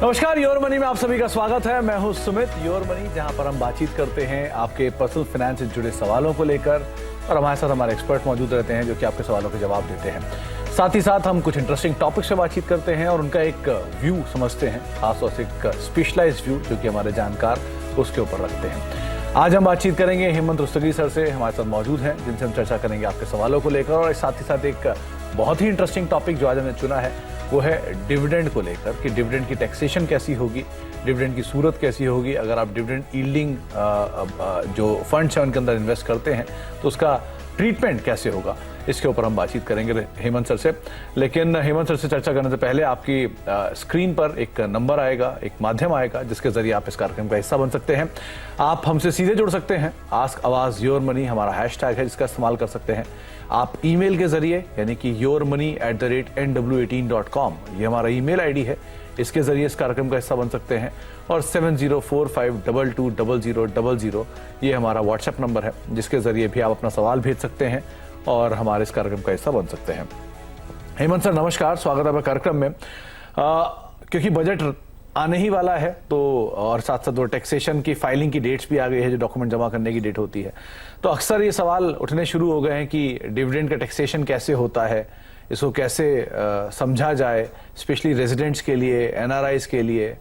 नमस्कार, your money में आप सभी का स्वागत है। मैं हूं सुमित। योर मनी, जहां पर हम बातचीत करते हैं आपके पर्सनल फाइनेंस से जुड़े सवालों को लेकर, और हमारे साथ हमारे एक्सपर्ट मौजूद रहते हैं जो कि आपके सवालों के जवाब देते हैं। साथ ही साथ हम कुछ इंटरेस्टिंग टॉपिक्स पे बातचीत करते हैं और उनका एक व्यू समझते हैं, खासतौर से एक स्पेशलाइज्ड व्यू जो कि हमारे जानकार उसके ऊपर रखते हैं। आज हम बातचीत करेंगे हेमंत रुस्तगी सर से, हमारे साथ मौजूद हैं, जिनसे हम चर्चा करेंगे आपके सवालों को लेकर। और साथ ही साथ एक बहुत ही इंटरेस्टिंग टॉपिक जो आज हमने चुना है वो है डिविडेंड को लेकर, कि डिविडेंड की टैक्सेशन कैसी होगी, डिविडेंड की सूरत कैसी होगी। अगर आप डिविडेंड यील्डिंग जो फंड्स हैं उनके अंदर इन्वेस्ट करते हैं तो उसका ट्रीटमेंट कैसे होगा, इसके ऊपर हम बातचीत करेंगे हेमंत सर से। लेकिन हेमंत सर से चर्चा करने से पहले आपकी स्क्रीन पर एक नंबर आएगा, एक माध्यम आएगा जिसके जरिए आप इस कार्यक्रम का हिस्सा बन सकते हैं। आप हमसे सीधे जुड़ सकते हैं। आस्क आवाज योर मनी हमारा हैशटैग है जिसका इस्तेमाल कर सकते हैं। आप ईमेल के जरिए, यानी कि yourmoney@nw18.com, ये हमारा ईमेल आईडी है, इसके जरिए इस कार्यक्रम का हिस्सा बन सकते हैं। और 7045220000 ये हमारा व्हाट्सएप नंबर है जिसके जरिए भी आप अपना सवाल भेज सकते हैं और हमारे इस कार्यक्रम का हिस्सा बन सकते हैं। हेमंत सर, नमस्कार, स्वागत है आपका कार्यक्रम में। क्योंकि बजट आने ही वाला है, तो और साथ साथ वो टैक्सेशन की फाइलिंग की डेट्स भी आ गई है, जो डॉक्यूमेंट जमा करने की डेट होती है, तो अक्सर ये सवाल उठने शुरू हो गए हैं कि डिविडेंड का टैक्सेशन कैसे होता है, इसको कैसे समझा जाए, स्पेशली रेजिडेंट्स के लिए, एनआरआईज के लिए।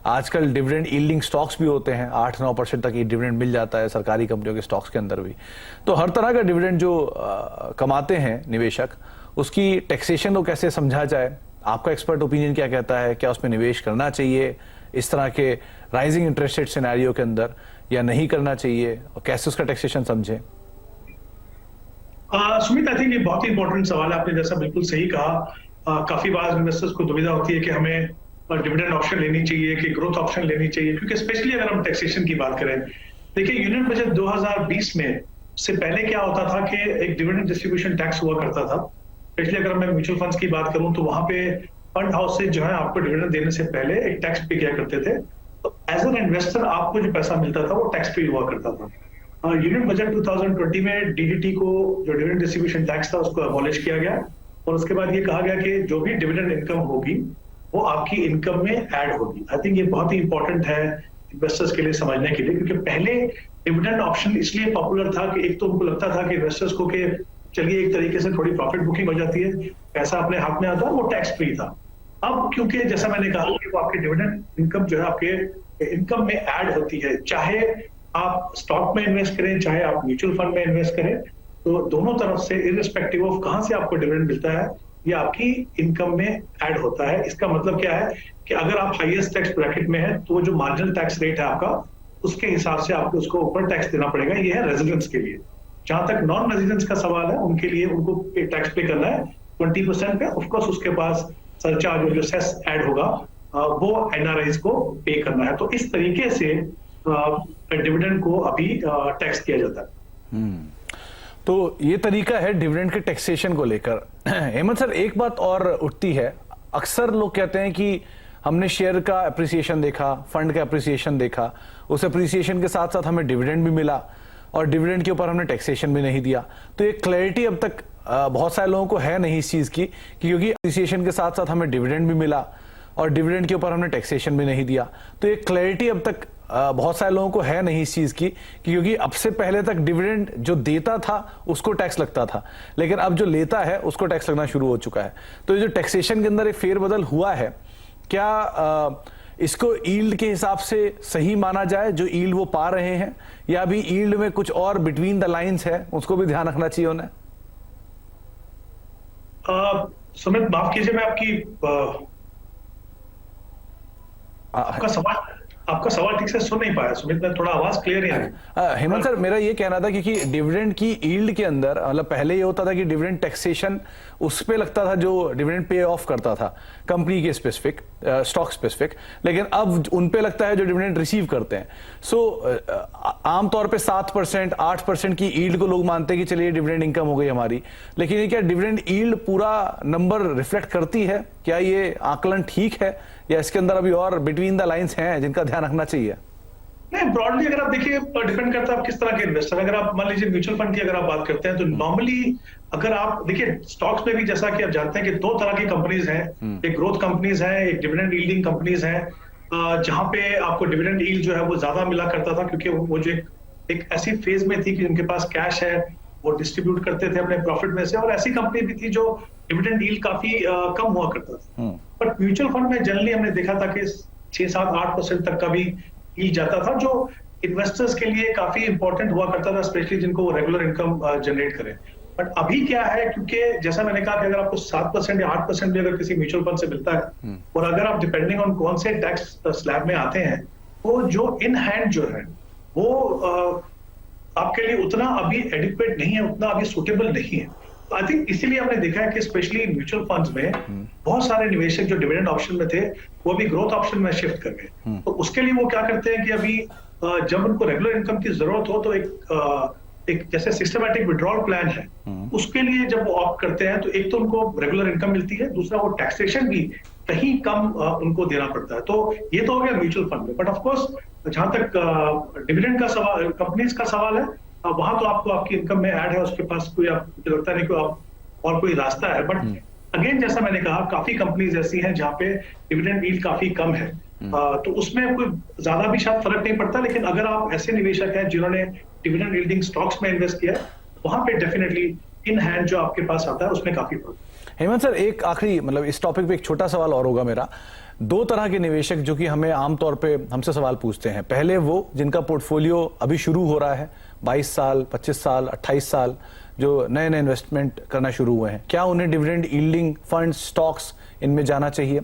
आजकल डिविडेंड यील्डिंग स्टॉक्स भी होते हैं, 8-9% तक ये डिविडेंड मिल जाता है सरकारी कंपनियों के स्टॉक्स के अंदर भी। तो हर तरह का डिविडेंड जो कमाते हैं निवेशक, उसकी टैक्सेशन को कैसे समझा जाए, आपका एक्सपर्ट ओपिनियन क्या कहता है? क्या उसमें निवेश करना चाहिए इस तरह के राइजिंग इंटरेस्ट रेट सिनेरियो के अंदर, या नहीं करना चाहिए, और कैसे उसका टैक्सेशन समझें? सुमित, आई थिंक ये बहुत ही इंपॉर्टेंट सवाल है। आपने जैसा बिल्कुल सही कहा, काफी बार इन्वेस्टर्स को दुविधा होती है कि हमें डिविडेंड ऑप्शन लेनी चाहिए कि ग्रोथ ऑप्शन लेनी चाहिए, क्योंकि स्पेशली अगर हम टैक्सेशन की बात करें, देखिए यूनियन बजट 2020 में से पहले क्या होता था कि एक डिविडेंड डिस्ट्रीब्यूशन टैक्स हुआ करता था। स्पेशली अगर मैं म्यूचुअल फंड्स की बात करूं तो वहां पे फंड हाउस से जो है आपको डिविडेंड देने से पहले एक टैक्स पे किया करते थे। तो एज एन इन्वेस्टर आपको जो पैसा मिलता था वो टैक्स फ्री हुआ करता था। यूनियन बजट 2020 में डीडीटी को जो डिविडेंड डिस्ट्रीब्यूशन टैक्स था उसको अबॉलिश किया गया, और उसके बाद ये कहा गया कि जो भी डिविडेंड इनकम होगी वो आपकी इनकम में ऐड होगी। आई थिंक ये बहुत ही इंपॉर्टेंट है इन्वेस्टर्स के लिए समझने के लिए, क्योंकि पहले डिविडेंड ऑप्शन इसलिए पॉपुलर था कि एक तो उनको लगता था कि इन्वेस्टर्स को कि चलिए एक तरीके से थोड़ी प्रॉफिट बुकिंग हो जाती है, पैसा अपने हाथ में आता है, वो टैक्स फ्री था। अब क्योंकि जैसा मैंने कहा कि वो आपके डिविडेंड इनकम जो है आपके इनकम में ऐड होती है, चाहे आप स्टॉक में इन्वेस्ट करें चाहे आप म्यूचुअल फंड में इन्वेस्ट करें, तो दोनों तरफ से इररिस्पेक्टिव ऑफ कहां से आपको डिविडेंड मिलता है, ये आपकी इनकम में ऐड होता है। इसका मतलब क्या है कि अगर आप हाईएस्ट टैक्स ब्रैकेट में है तो जो मार्जिनल टैक्स रेट है आपका, उसके हिसाब से आपको उसको ऊपर टैक्स देना पड़ेगा। ये है रेजिडेंट्स के लिए। जहां तक नॉन रेजिडेंट्स का सवाल है, उनके लिए उनको टैक्स पे करना है 20% पे। ऑफकोर्स उसके पास सरचार्ज और जो सेस ऐड होगा वो एनआरआईज को पे करना है। तो इस तरीके से डिविडेंड को अभी टैक्स किया जाता है। तो ये तरीका है डिविडेंड के टैक्सेशन को लेकर। हेमंत सर, एक बात और उठती है, अक्सर लोग कहते हैं कि हमने शेयर का अप्रिसिएशन देखा, फंड का अप्रिसिएशन देखा, उस अप्रिसिएशन के साथ साथ हमें डिविडेंड भी मिला, और डिविडेंड के ऊपर हमने टैक्सेशन भी नहीं दिया। तो ये क्लैरिटी अब तक बहुत सारे लोगों को है नहीं इस चीज की, क्योंकि अप्रिसिएशन के साथ साथ हमें डिविडेंड भी मिला और डिविडेंड के ऊपर हमने टैक्सेशन भी नहीं दिया। तो ये क्लैरिटी अब तक बहुत सारे लोगों को है नहीं इस चीज की, क्योंकि अब से पहले तक डिविडेंड जो देता था उसको टैक्स लगता था, लेकिन अब जो लेता है उसको टैक्स लगना शुरू हो चुका है। तो ये जो टैक्सेशन के अंदर एक फेरबदल हुआ है, क्या इसको यील्ड के हिसाब से सही माना जाए जो यील्ड वो पा रहे हैं, या अभी यील्ड में कुछ और बिटवीन द लाइंस है, उसको भी ध्यान रखना चाहिए उन्हें? सुमित, माफ कीजिए, मैं आपका सवाल ठीक से सुन नहीं पाया। सुमित, मैं थोड़ा आवाज क्लियर नहीं आ रही। हेमंत सर, मेरा ये कहना था कि डिविडेंड की यील्ड के अंदर, मतलब पहले ये होता था कि डिविडेंड टैक्सेशन उस पे लगता था जो डिविडेंड पे ऑफ करता था कंपनी के स्पेसिफिक, स्टॉक स्पेसिफिक, लेकिन अब उन पे लगता है जो डिविडेंड रिसीव करते हैं। सो आमतौर पे 7%, 8% की यील्ड को लोग मानते हैं कि चलिए डिविडेंड इनकम हो गई हमारी, लेकिन ये क्या डिविडेंड यील्ड पूरा नंबर रिफ्लेक्ट करती है? क्या ये आकलन ठीक है, या इसके अंदर अभी और बिटवीन द लाइंस हैं जिनका ध्यान रखना चाहिए? नहीं, ब्रॉडली अगर आप देखिए डिपेंड करता है आप किस तरह के इन्वेस्टर। अगर आप मान लीजिए म्यूचुअल फंड की अगर आप बात करते हैं तो नॉर्मली अगर आप देखिए स्टॉक्स में भी जैसा कि आप जानते हैं कि दो तरह की कंपनीज हैं, एक ग्रोथ कंपनीज हैं, एक डिविडेंड यील्डिंग कंपनीज हैं, जहां पे आपको डिविडेंड यील्ड जो है वो ज्यादा मिला करता था क्योंकि वो जो एक ऐसी फेज में थी कि उनके पास कैश है, वो डिस्ट्रीब्यूट करते थे अपने प्रॉफिट में से, और ऐसी कंपनी भी थी जो डिविडेंड यील्ड काफी कम हुआ करता था। बट म्यूचुअल फंड में जनरली हमने देखा था कि 6-7-8% तक का भी यील्ड जाता था, जो इन्वेस्टर्स के लिए काफी इंपॉर्टेंट हुआ करता था, स्पेशली जिनको रेगुलर इनकम जनरेट करें। बट अभी क्या है, क्योंकि जैसा मैंने कहा कि अगर आपको 7% या 8% भी अगर किसी म्यूचुअल फंड से मिलता है, और अगर आप डिपेंडिंग ऑन कौन से टैक्स स्लैब में आते हैं, तो जो इन हैंड जो है वो आपके लिए उतना अभी एडिक्वेट नहीं है, उतना अभी सुटेबल नहीं है। तो आई थिंक इसीलिए हमने देखा है कि स्पेशली म्यूचुअल फंड्स में बहुत सारे निवेशक जो डिविडेंड ऑप्शन में थे वो अभी ग्रोथ ऑप्शन में शिफ्ट कर गए। तो उसके लिए वो क्या करते हैं कि अभी जब उनको रेगुलर इनकम की जरूरत हो तो एक जैसे सिस्टमैटिक विड्रॉल प्लान है, उसके लिए जब वो ऑप्ट करते हैं तो एक तो उनको रेगुलर इनकम मिलती है, दूसरा वो टैक्सेशन भी कहीं कम उनको देना पड़ता है। तो ये तो हो गया म्यूचुअल फंड में। बट ऑफकोर्स जहां तक डिविडेंड का सवाल, कंपनीज का सवाल है, वहां तो आपको आपकी इनकम में ऐड है, उसके पास कोई मुझे लगता नहीं कि आप और कोई रास्ता है। बट अगेन जैसा मैंने कहा, काफी कंपनीज ऐसी हैं जहां पे डिविडेंड यील्ड काफी कम है, तो उसमें कोई ज्यादा भी शायद फर्क नहीं पड़ता। लेकिन अगर आप ऐसे निवेशक हैं जिन्होंने डिविडेंड यील्डिंग स्टॉक्स में इन्वेस्ट किया है, वहां पे डेफिनेटली इन हैंड जो आपके पास आता है उसमें काफी फर्क। हेमंत सर, एक आखिरी मतलब इस टॉपिक पे एक छोटा सवाल और होगा मेरा। दो तरह के निवेशक जो कि हमें आमतौर पे हमसे सवाल पूछते हैं, पहले वो जिनका पोर्टफोलियो अभी शुरू हो रहा है, 22 साल 25 साल 28 साल, जो नए नए इन्वेस्टमेंट करना शुरू हुए हैं, क्या उन्हें डिविडेंड यील्डिंग फंड्स, स्टॉक्स इनमें जाना चाहिए?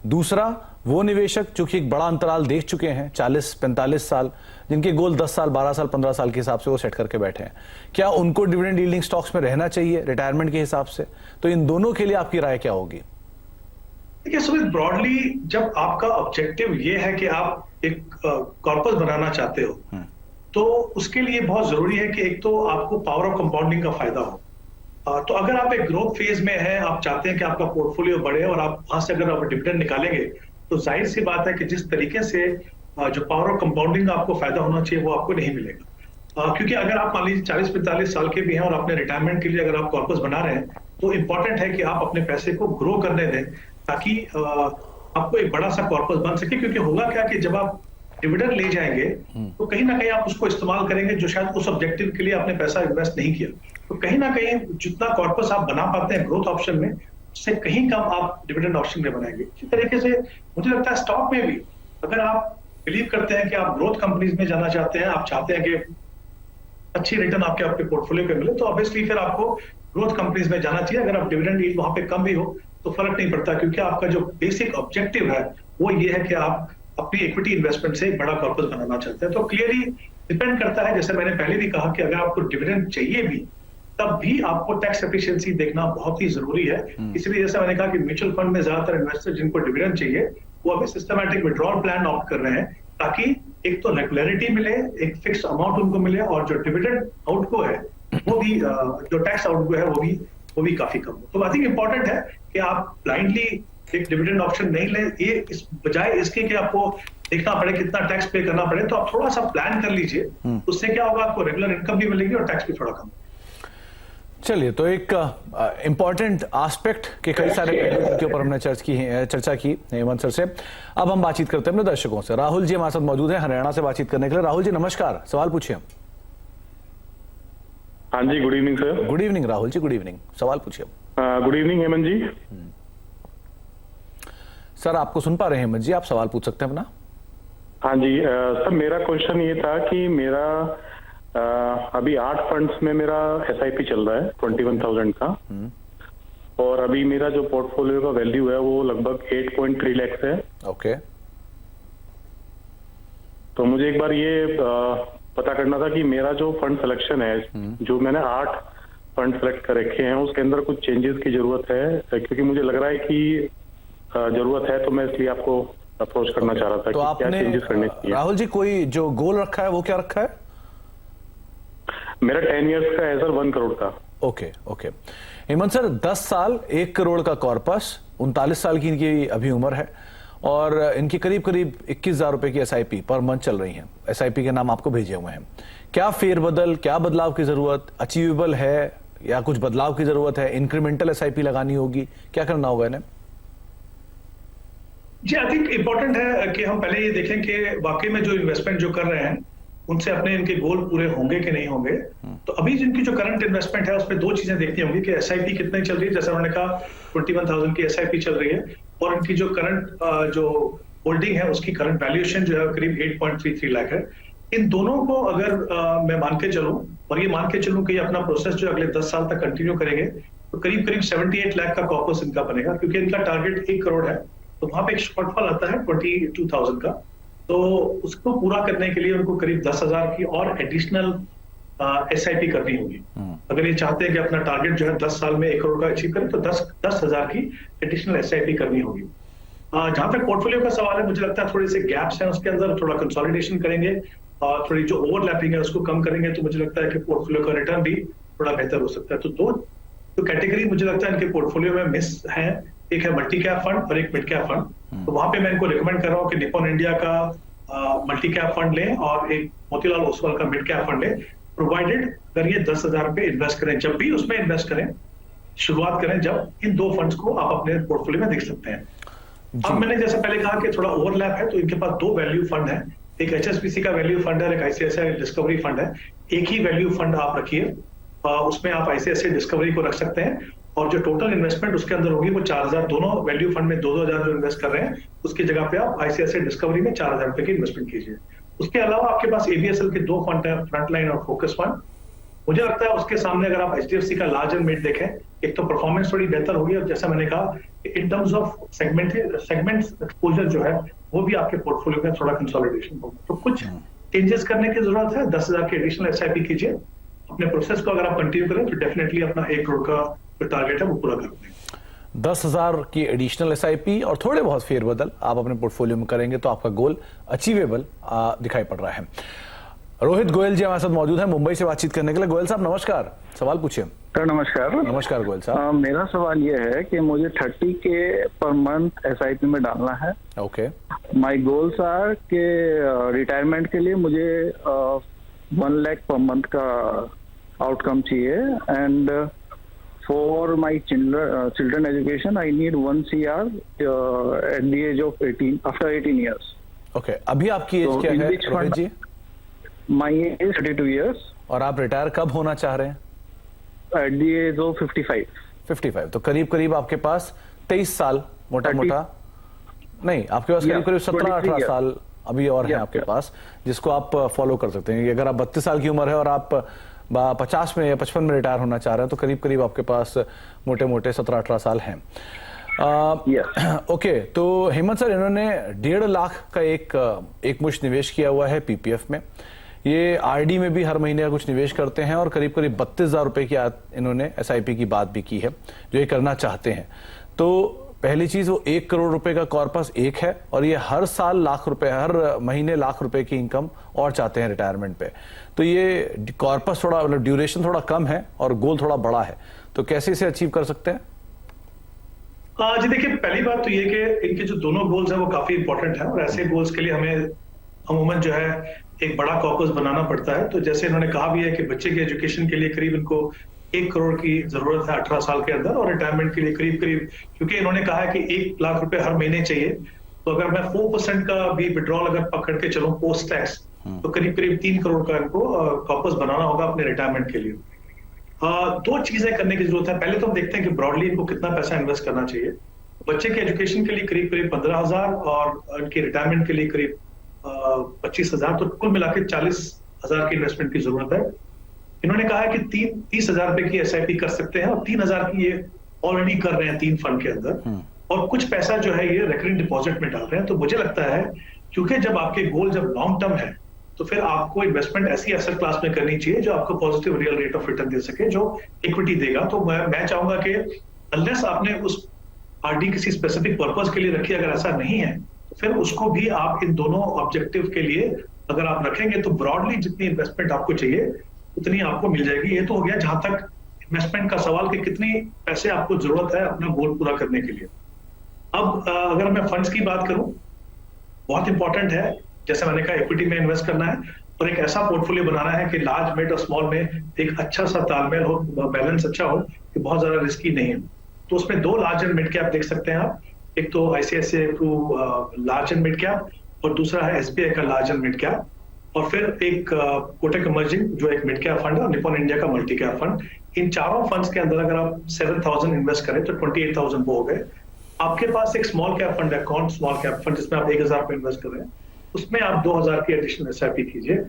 दूसरा वो निवेशक जो कि एक बड़ा अंतराल देख चुके हैं, 40-45 साल, जिनके गोल 10 साल 12 साल 15 साल के हिसाब से वो सेट करके बैठे हैं, क्या उनको डिविडेंड यील्डिंग स्टॉक्स में रहना चाहिए रिटायरमेंट के हिसाब से? तो इन दोनों के लिए आपकी राय क्या होगी? देखिए सुमित, ब्रॉडली जब आपका ऑब्जेक्टिव ये है कि आप एक कॉर्पस बनाना चाहते हो, तो उसके लिए बहुत जरूरी है कि एक तो आपको पावर ऑफ कंपाउंडिंग का फायदा हो। तो अगर आप एक ग्रोथ फेज में हैं, आप चाहते हैं कि आपका पोर्टफोलियो बढ़े और आप वहां से अगर आप डिविडेंड निकालेंगे, तो जाहिर सी बात है कि जिस तरीके से जो पावर ऑफ कंपाउंडिंग का आपको फायदा होना चाहिए वो आपको नहीं मिलेगा। क्योंकि अगर आप मान लीजिए 40-45 साल के भी हैं और अपने रिटायरमेंट के लिए अगर आप कॉर्पस बना रहे हैं, तो इंपॉर्टेंट है कि आप अपने पैसे को ग्रो करने दें, ताकि आपको एक बड़ा सा कॉर्पस बन सके। क्योंकि होगा क्या कि जब आप डिविडेंड ले जाएंगे तो कहीं ना कहीं आप उसको इस्तेमाल करेंगे जो शायद उस ऑब्जेक्टिव के लिए आपने पैसा इन्वेस्ट नहीं किया। तो कहीं ना कहीं जितना कॉर्पस आप बना पाते हैं ग्रोथ ऑप्शन में, उससे कहीं कम आप डिविडेंड ऑप्शन में बनाएंगे। इसी तरीके से मुझे लगता है स्टॉक में भी अगर आप बिलीव करते हैं कि आप ग्रोथ कंपनीज में जाना चाहते हैं, आप चाहते हैं कि अच्छी रिटर्न आपके पोर्टफोलियो पे मिले, तो ऑब्वियसली फिर आपको ग्रोथ कंपनीज में जाना चाहिए। अगर आप डिविडेंड यील्ड वहां पे कम भी हो तो फर्क नहीं पड़ता, क्योंकि आपका जो बेसिक ऑब्जेक्टिव है वो ये है कि आप अपनी इक्विटी इन्वेस्टमेंट से एक बड़ा कॉर्पस बनाना चाहते हैं। तो क्लियरली डिपेंड करता है, जैसे मैंने पहले भी कहा कि अगर आपको डिविडेंड चाहिए भी, तब भी आपको टैक्स एफिशिएंसी देखना बहुत ही जरूरी है। इसलिए जैसे मैंने कहा कि म्यूचुअल फंड में ज्यादातर इन्वेस्टर जिनको डिविडेंड चाहिए वो अभी सिस्टमैटिक विड्रॉल प्लान ऑप्ट कर रहे हैं, ताकि एक तो रेगुलरिटी मिले, एक फिक्स अमाउंट उनको मिले, और जो डिविडेंड आउटगो है वो भी, जो टैक्स आउटगो है वो भी काफी कम हो। तो आई थिंक इंपॉर्टेंट है कि आप ब्लाइंडली एक डिविडेंड ऑप्शन नहीं लें, ये इस बजाय इसके कि आपको देखना पड़े कितना टैक्स पे करना पड़े, तो आप थोड़ा सा प्लान कर लीजिए। उससे क्या होगा, आपको रेगुलर इनकम भी मिलेगी और टैक्स भी थोड़ा कम। चलिए, तो एक इंपॉर्टेंट एस्पेक्ट के कई सारे पहलुओं के ऊपर हमने चर्चा की हेमंत सर से। अब हम बातचीत करते हैं अपने दर्शकों से। राहुल जी हमारे साथ मौजूद हैं हरियाणा से बातचीत करने के लिए। राहुल जी नमस्कार, सवाल पूछिए। हाँ जी, good evening sir. Good evening Rahul ji, good evening, सवाल पूछिए। Good evening Hemant ji. Sir आपको सुन पा रहे हैं हेमंत जी, आप सवाल पूछ सकते हैं अपना। हाँ जी सर, मेरा क्वेश्चन ये था कि मेरा अभी 8 फंड्स में मेरा SIP चल रहा है 21,000 का, और अभी मेरा जो पोर्टफोलियो का वैल्यू है वो लगभग 8.3 लाख है। ओके। तो मुझे एक बार ये पता करना था कि मेरा जो फंड सिलेक्शन है, जो मैंने 8 फंड सेलेक्ट कर रखे हैं, उसके अंदर कुछ चेंजेस की जरूरत है, क्योंकि मुझे लग रहा है कि जरूरत है, तो मैं इसलिए आपको अप्रोच करना चाह रहा था तो कि क्या चेंजेस करने चाहिए। राहुल जी कोई जो गोल रखा है वो क्या रखा है? मेरा 10 इयर्स का है सर, 1 करोड़ का। Okay okay. हेमंत सर 10 साल 1 करोड़ का कॉर्पस, 39 साल की इनकी अभी उम्र है, और इनकी करीब करीब 21,000 रुपए की SIP पर मंथ चल रही है। SIP के नाम आपको भेजे हुए हैं। क्या फेरबदल, क्या बदलाव की जरूरत, अचीवेबल है या कुछ बदलाव की जरूरत है? इंक्रीमेंटल SIP लगानी होगी, क्या करना होगा इन्हें? जी, आई थिंक इम्पोर्टेंट है कि हम पहले ये देखें कि वाकई में जो इन्वेस्टमेंट जो कर रहे हैं उनसे अपने इनके गोल पूरे होंगे कि नहीं होंगे। तो अभी जिनकी जो करंट इन्वेस्टमेंट है उसमें दो चीजें देखनी होंगी कि SIP कितनी चल रही है। जैसे उन्होंने कहा 21,000 की SIP चल रही है और उनकी जो करंट जो होल्डिंग है उसकी करंट वैल्यूएशन जो है करीब 8.33 लाख है। इन दोनों को अगर मैं मान के चलूं और ये मान के चलूं कि अपना प्रोसेस जो अगले 10 साल तक कंटिन्यू करेंगे तो करीब करीब 78 लाख का कॉर्पस इनका बनेगा, क्योंकि इनका टारगेट 1 करोड़ है। तो वहां पे एक शॉर्टफॉल आता है 22,000 का। तो उसको पूरा करने के लिए उनको करीब 10,000 की और एडिशनल SIP करनी होगी। अगर ये चाहते हैं कि अपना टारगेट जो है 10 साल में 1 करोड़ का अचीव करें तो 10,000 की एडिशनल SIP करनी होगी। जहां तक पोर्टफोलियो का सवाल है, मुझे लगता है थोड़े से गैप्स हैं उसके अंदर, थोड़ा कंसोलिडेशन करेंगे और थोड़ी जो ओवरलैपिंग है उसको कम करेंगे तो मुझे लगता है कि पोर्टफोलियो का रिटर्न भी थोड़ा बेहतर हो सकता है। तो दो कैटेगरी मुझे लगता है इनके पोर्टफोलियो में मिस है, एक है मल्टी कैप फंड और एक मिड कैप फंड। तो वहां पे मैं इनको रिकमेंड कर रहा हूँ कि निप्पॉन इंडिया का मल्टी कैप फंड लें और एक मोतीलाल ओसवाल का मिड कैप फंड लें, प्रोवाइडेड अगर ये 10,000 पे इन्वेस्ट करें। जब भी उसमें इन्वेस्ट करें, शुरुआत करें जब इन दो फंड्स को आप अपने पोर्टफोलियो में देख सकते हैं। अब मैंने जैसे पहले कहा कि थोड़ा ओवरलैप है, तो इनके पास दो वैल्यू फंड है, एक HSBC का वैल्यू फंड है, एक ICICI डिस्कवरी फंड है। एक ही वैल्यू फंड आप रखिए, उसमें आप ICICI डिस्कवरी को रख सकते हैं और जो टोटल इन्वेस्टमेंट उसके अंदर होगी वो 4,000, दोनों वैल्यू फंड में 2,000 जो इन्वेस्ट कर रहे हैं उसकी जगह पे आप ICICI डिस्कवरी में 4,000 रुपए की इन्वेस्टमेंट कीजिए। उसके अलावा आपके पास ABSL के दो फंड है, फ्रंटलाइन और फोकस फंड। मुझे लगता है उसके सामने अगर आप HDFC का लार्ज एंड मिड देखें, एक तो परफॉर्मेंस थोड़ी बेहतर होगी और जैसा मैंने कहा in terms of segment exposure जो है वो भी आपके पोर्टफोलियो में थोड़ा कंसोलिडेशन होगा। तो कुछ चेंजेस करने की जरूरत है। 10,000 की एडिशनल SIP कीजिए। अपने प्रोसेस को अगर आप कंटिन्यू करें तो डेफिनेटली अपना 1 करोड़ का जो टारगेट है वो पूरा कर देंगे। 10,000 की एडिशनल SIP और थोड़े बहुत फेरबदल आप अपने पोर्टफोलियो में करेंगे तो आपका गोल अचीवेबल दिखाई पड़ रहा है। रोहित गोयल जी हमारे साथ मौजूद हैं मुंबई से बातचीत करने के लिए। गोयल साहब नमस्कार, सवाल पूछिए। सर नमस्कार। नमस्कार गोयल साहब। मेरा सवाल ये है कि मुझे 30 के पर मंथ SIP में डालना है। ओके। माय गोल्स आर के रिटायरमेंट के लिए मुझे 1 लाख पर मंथ का आउटकम चाहिए and for my children education I need 1 CR at the age of 18 after 18 years. Okay, अभी आपकी एज क्या है Rohit ji? My age 32 years. और आप रिटायर कब होना चाह रहे हैं? Eight the age of 55। 55, तो करीब करीब आपके पास 23 साल मोटा मोटा नहीं, आपके पास करीब करीब 17-18 साल अभी और हैं आपके पास, जिसको आप फॉलो कर सकते हैं। अगर आप 32 साल की उम्र है और आप 50 में या 55 में रिटायर होना चाह रहे हैं तो करीब करीब आपके पास मोटे मोटे 17-18 साल हैं। ओके, तो हेमंत सर इन्होंने 1.5 लाख का एक मुश्त निवेश किया हुआ है PPF में। ये RD में भी हर महीने का कुछ निवेश करते हैं और करीब करीब 32,000 रुपए की इन्होंने SIP की बात भी की है जो ये करना चाहते हैं। तो पहली चीज, वो 1 करोड़ रुपए का कॉर्पस एक है और ये हर साल लाख रुपए, हर महीने लाख रुपए की इनकम और चाहते हैं रिटायरमेंट पे। तो ये कॉर्पस थोड़ा मतलब ड्यूरेशन थोड़ा कम है और गोल थोड़ा बड़ा है, तो कैसे इसे अचीव कर सकते हैं? जी देखिए, पहली बात तो ये कि इनके जो दोनों गोल्स हैं वो काफी इंपॉर्टेंट है और ऐसे गोल्स के लिए हमें अमूमन जो है एक बड़ा कॉर्पस बनाना पड़ता है। तो जैसे इन्होंने कहा भी है कि बच्चे के एजुकेशन के लिए करीब इनको 1 करोड़ की जरूरत है 18 साल के अंदर और रिटायरमेंट के लिए करीब करीब, क्योंकि इन्होंने कहा है कि 1 लाख रुपए हर महीने चाहिए, तो अगर मैं 4% का भी विड्रॉल अगर पकड़ के चलूं पोस्ट टैक्स तो करीब करीब 3 करोड़ का इनको कॉर्पस बनाना होगा अपने रिटायरमेंट के लिए। दो चीजें करने की जरूरत है। पहले तो हम देखते हैं कि ब्रॉडली इनको कितना पैसा इन्वेस्ट करना चाहिए। बच्चे के एजुकेशन के लिए करीब करीब 15,000 और उनके रिटायरमेंट के लिए करीब 25,000, तो कुल मिलाकर 40,000 की इन्वेस्टमेंट की जरूरत है। इन्होंने कहा है कि 30,000 रुपए की SIP कर सकते हैं और 3,000 की ये ऑलरेडी कर रहे हैं 3 फंड के अंदर और कुछ पैसा जो है ये रिकरिंग डिपॉजिट में डाल रहे हैं। तो मुझे लगता है क्योंकि जब आपके गोल जब लॉन्ग टर्म है तो फिर आपको इन्वेस्टमेंट ऐसी एसेट क्लास में करनी चाहिए जो आपको positive real rate of return दे सके, जो इक्विटी देगा। तो मैं चाहूंगा कि अनलेस आपने उस RD किसी स्पेसिफिक पर्पस के लिए रखी, अगर ऐसा नहीं है तो फिर उसको भी आप इन दोनों ऑब्जेक्टिव के लिए अगर आप रखेंगे तो ब्रॉडली जितनी इन्वेस्टमेंट आपको चाहिए उतनी आपको मिल जाएगी। ये तो हो गया जहां तक इन्वेस्टमेंट का सवाल कि कितनी पैसे आपको जरूरत है अपना गोल पूरा करने के लिए। अब अगर मैं फंड्स की बात करूं, बहुत इंपॉर्टेंट है, जैसे मैंने कहा इक्विटी में इन्वेस्ट करना है और एक ऐसा पोर्टफोलियो बनाना है कि लार्ज, मिड और स्मॉल में एक अच्छा सा तालमेल हो, बैलेंस अच्छा हो, कि बहुत ज्यादा रिस्की नहीं है। तो उसमें दो लार्ज एंड मिड कैप देख सकते हैं आप, एक तो ICICI large and mid cap और दूसरा है एसबीआई का लार्ज एंड मिड कैप, और फिर एक कोटक इमर्जिंग जो एक मिड कैप फंड है, निपॉन इंडिया का मल्टी कैप फंड। इन चारों फंड्स के अंदर अगर आप 7,000 इन्वेस्ट करें तो 28,000 वो हो गए। आपके पास एक स्मॉल कैप फंड है, कौन स्मॉल कैप फंड, जिसमें आप 1,000 पे इन्वेस्ट कर रहे हैं, उसमें आप 2,000 की एडिशनल एसआईपी कीजिए।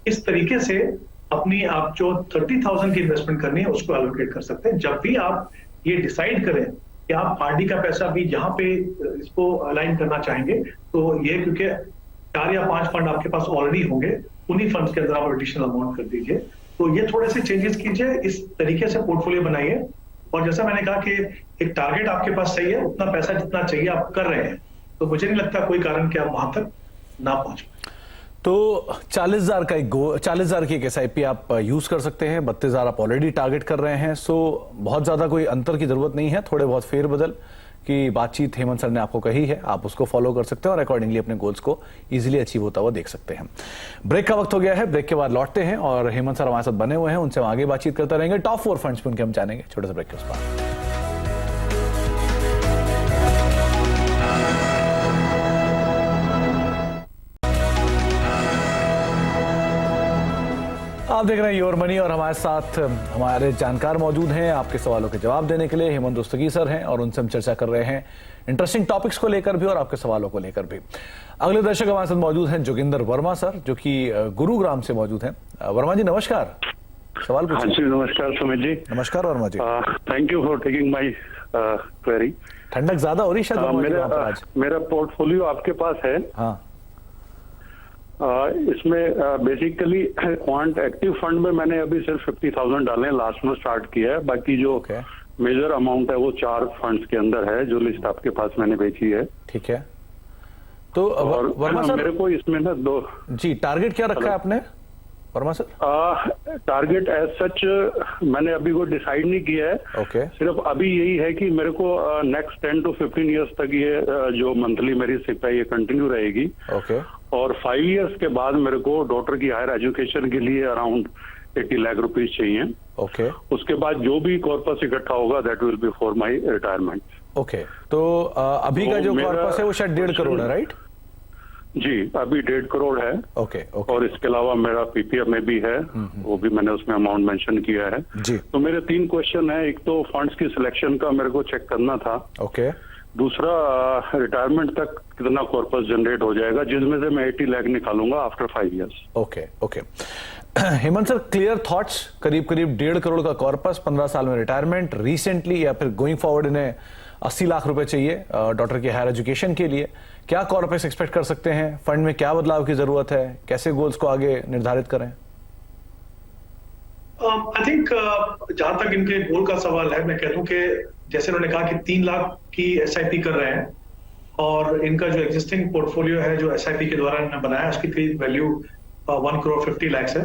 इस तरीके से अपनी आप जो 30,000 की इन्वेस्टमेंट करनी है उसको एलोकेट कर सकते हैं। जब भी आप ये डिसाइड करें कि आप आरडी का पैसा भी जहां पे इसको अलाइन करना चाहेंगे, तो ये क्योंकि 4 या 5 फंड आपके पास ऑलरेडी होंगे, उन्हीं फंड्स के अंदर आप एडिशनल अमाउंट कर दीजिए। तो ये थोड़े से चेंजेस कीजिए, इस तरीके से पोर्टफोलियो बनाइए। और जैसा मैंने कहा कि एक टारगेट आपके पास सही है, उतना पैसा जितना चाहिए आप कर रहे हैं, तो मुझे नहीं लगता कोई कारण कि आप वहां तक ना पहुंच पाए। तो 40,000 की एक एसआईपी आप यूज कर सकते हैं, 32,000 आप ऑलरेडी टारगेट कर रहे हैं। सो बहुत ज्यादा कोई अंतर की जरूरत नहीं है, थोड़े बहुत फेरबदल की बातचीत हेमंत सर ने आपको कही है, आप उसको फॉलो कर सकते हैं और अकॉर्डिंगली अपने गोल्स को इजीली अचीव होता हुआ देख सकते हैं। ब्रेक का वक्त हो गया है, ब्रेक के बाद लौटते हैं और हेमंत सर हमारे साथ बने हुए हैं, उनसे हम आगे बातचीत करते रहेंगे। टॉप 4 फंड्स पे उनके हम जानेंगे छोटे से ब्रेक के उस बाद। आप देख रहे हैं योर मनी और हमारे साथ हमारे जानकार मौजूद हैं आपके सवालों के जवाब देने के लिए। हेमंत दस्तगीर सर हैं और उनसे हम चर्चा कर रहे हैं इंटरेस्टिंग टॉपिक्स को लेकर भी और आपके सवालों को लेकर भी। अगले दर्शक हमारे साथ मौजूद हैं जोगिंदर वर्मा सर, जो कि गुरुग्राम से मौजूद हैं। वर्मा जी नमस्कार, सवाल पूछिए। हाँ जी नमस्कार सुमित जी। नमस्कार Verma ji. Thank you for taking my query. ठंडक ज्यादा हो रही शायद वर्मा जी वहाँ पर आज। मेरा पोर्टफोलियो आपके पास है। हाँ, इसमें बेसिकली क्वांट एक्टिव फंड में मैंने अभी सिर्फ 50,000 डाले, लास्ट में स्टार्ट किया है। बाकी जो मेजर अमाउंट है वो 4 फंड्स के अंदर है, जो लिस्ट आपके पास मैंने भेजी है। ठीक है, तो वर्मा सर मेरे को इसमें ना दो जी टारगेट क्या रखा है आपने Verma sir? Target as such मैंने अभी वो डिसाइड नहीं किया है। ओके, सिर्फ अभी यही है कि मेरे को नेक्स्ट 10 to 15 ईयर्स तक ये जो मंथली मेरी सिप है ये कंटिन्यू रहेगी। ओके, और 5 इयर्स के बाद मेरे को डॉटर की हायर एजुकेशन के लिए अराउंड 80 लाख रुपीज चाहिए। ओके, उसके बाद जो भी कॉर्पस इकट्ठा होगा that will be for my retirement. Okay, तो अभी का जो कॉर्पस है वो शायद 1.5 करोड़ है, राइट? जी अभी 1.5 करोड़ है। ओके, ओके, और इसके अलावा मेरा पीपीएफ में भी है, वो भी मैंने उसमें अमाउंट मेंशन किया है जी। तो मेरे 3 क्वेश्चन है। एक तो फंड्स की सिलेक्शन का मेरे को चेक करना था। ओके, दूसरा रिटायरमेंट तक कितना कॉर्पस जनरेट हो जाएगा, जिसमें से मैं 80 लाख निकालूंगा after 5 years. Okay, okay. Hemant sir clear thoughts, करीब 1.5 करोड़ का कॉर्पस, 15 साल में रिटायरमेंट, रिसेंटली या फिर गोइंग फॉरवर्ड इन्हें 80 लाख रुपए चाहिए डॉटर की हायर एजुकेशन के लिए। क्या कॉर्पस एक्सपेक्ट कर सकते हैं? फंड में क्या बदलाव की जरूरत है? कैसे गोल्स को आगे निर्धारित करें? आई थिंक जहां तक इनके गोल का सवाल है, मैं कह दूं कि जैसे उन्होंने कहा कि 3 लाख की एसआईपी कर रहे हैं और इनका जो एग्जिस्टिंग पोर्टफोलियो है जो एसआईपी के द्वारा इन्होंने बनाया, उसकी करीब वैल्यू 1 करोड़ 50 लाख है।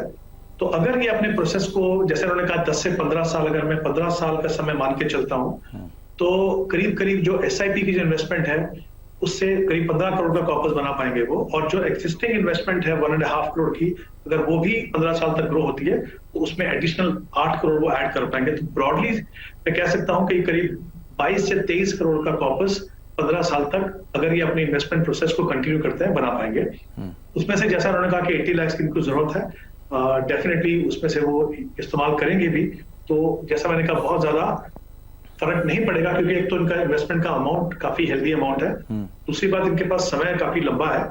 तो अगर ये अपने प्रोसेस को, जैसे उन्होंने कहा 10 से 15 साल, अगर मैं 15 साल का समय मान के चलता हूं, तो करीब करीब जो एसआईपी की जो इन्वेस्टमेंट है उससे करीब 15 करोड़ का कॉर्पस बना पाएंगे वो। और जो एक्सिस्टिंग इन्वेस्टमेंट है 1.5 करोड़ की, अगर वो भी 15 साल तक ग्रो होती है तो उसमें एडिशनल 8 करोड़ वो ऐड कर पाएंगे। तो ब्रॉडली मैं कह सकता हूं कि करीब 22 से 23 करोड़ का कॉर्पस 15 साल तक, अगर ये अपने इन्वेस्टमेंट प्रोसेस को कंटिन्यू करते हैं, बना पाएंगे। उसमें से जैसा उन्होंने कहा कि 80 लाख की इनको जरूरत है, डेफिनेटली उसमें से वो इस्तेमाल करेंगे भी। तो जैसा मैंने कहा बहुत ज्यादा फर्क नहीं पड़ेगा, क्योंकि एक तो इनका इन्वेस्टमेंट का अमाउंट काफी हेल्दी अमाउंट है, दूसरी बात इनके पास समय काफी लंबा है।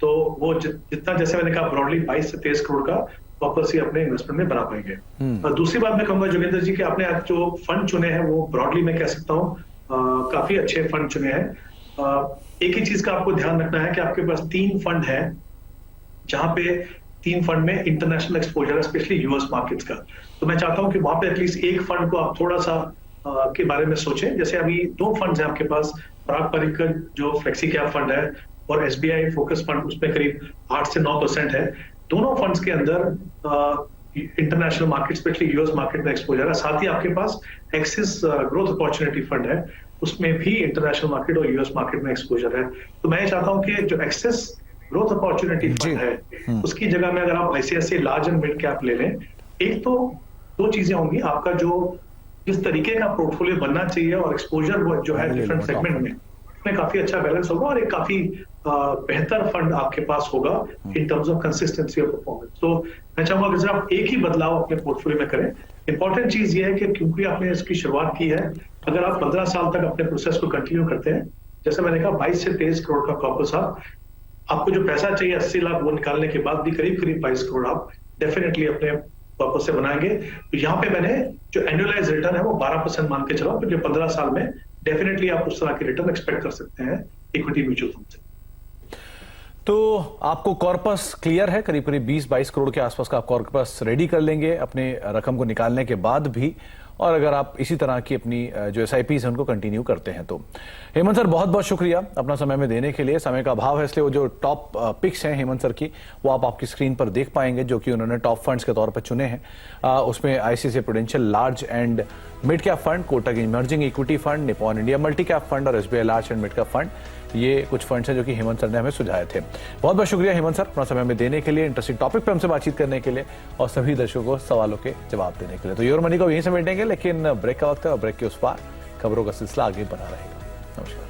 तो वो जितना, जैसे मैंने कहा, ब्रॉडली 22 से 23 करोड़ का वापस ही अपने इन्वेस्टमेंट में बना पाएंगे। दूसरी बात मैं कहूंगा जोगिंदर जी कि आपने आज जो फंड चुने हैं वो ब्रॉडली मैं कह सकता हूँ काफी अच्छे फंड चुने हैं। एक ही चीज का आपको ध्यान रखना है कि आपके पास 3 फंड है, जहां पे 3 फंड में इंटरनेशनल एक्सपोजर है, स्पेशली यूएस मार्केट्स का। तो मैं चाहता हूं कि वहां पे एटलीस्ट एक फंड को आप थोड़ा सा के बारे में सोचें। जैसे अभी 2 फंड्स हैं आपके पास, पराग परिकर जो फ्लेक्सी कैप फंड है और एसबीआई फोकस फंड, उसमें करीब 8 से 9% है। दोनों फंड्स के अंदर international market specially US market में एक्सपोजर है, साथ ही आपके पास एक्सिस ग्रोथ अपॉर्चुनिटी फंड है, उसमें भी इंटरनेशनल मार्केट और यूएस मार्केट में एक्सपोजर है। तो मैं चाहता हूं कि जो एक्सेस ग्रोथ अपॉर्चुनिटी फंड है उसकी जगह में अगर आप ICICI large and mid cap ले लें, एक तो दो चीजें होंगी, आपका जो जिस तरीके का पोर्टफोलियो बनना चाहिए और एक्सपोजर जो है डिफरेंट सेगमेंट में काफी अच्छा बैलेंस होगा और एक काफी बेहतर फंड आपके पास होगा in terms of consistency of performance. तो मैं चाहूंगा कि आप एक ही बदलाव अपने पोर्टफोलियो में करें। इंपॉर्टेंट चीज ये है कि क्योंकि आपने इसकी शुरुआत की है, अगर आप 15 साल तक अपने प्रोसेस को कंटिन्यू करते हैं, जैसे मैंने कहा 22 से 23 करोड़ का कॉर्पस आपको जो पैसा चाहिए 80 लाख वो निकालने के बाद भी करीब 22 करोड़ आप डेफिनेटली अपने पर्पस से बनाएंगे। तो यहाँ पे मैंने जो एनुअलाइज रिटर्न है वो 12% मान के चला, तो जो 15 साल में डेफिनेटली आप उस तरह की रिटर्न एक्सपेक्ट कर सकते हैं इक्विटी म्यूचुअल फंड से। तो आपको कॉर्पस क्लियर है, करीब करीब 20-22 करोड़ के आसपास का आप कॉर्पस रेडी कर लेंगे अपने रकम को निकालने के बाद भी, और अगर आप इसी तरह की अपनी जो SIPs हैं उनको कंटिन्यू करते हैं तो। हेमंत सर बहुत बहुत शुक्रिया अपना समय में देने के लिए। समय का अभाव है इसलिए वो जो टॉप पिक्स हैं हेमंत सर की वो आप आपकी स्क्रीन पर देख पाएंगे जो कि उन्होंने टॉप फंड्स के तौर पर चुने हैं। उसमें ICICI prudential large and mid cap fund, Kotak emerging equity fund, Nippon India multi cap fund और SBI large and mid cap fund, ये कुछ फंड्स हैं जो कि हेमंत सर ने हमें सुझाए थे। बहुत बहुत शुक्रिया हेमंत सर अपना समय में देने के लिए, इंटरेस्टिंग टॉपिक पे हमसे बातचीत करने के लिए और सभी दर्शकों को सवालों के जवाब देने के लिए। तो योर मनी को यहीं समेटेंगे, लेकिन ब्रेक का वक्त है और ब्रेक के उस पार खबरों का सिलसिला आगे बना रहेगा। नमस्कार।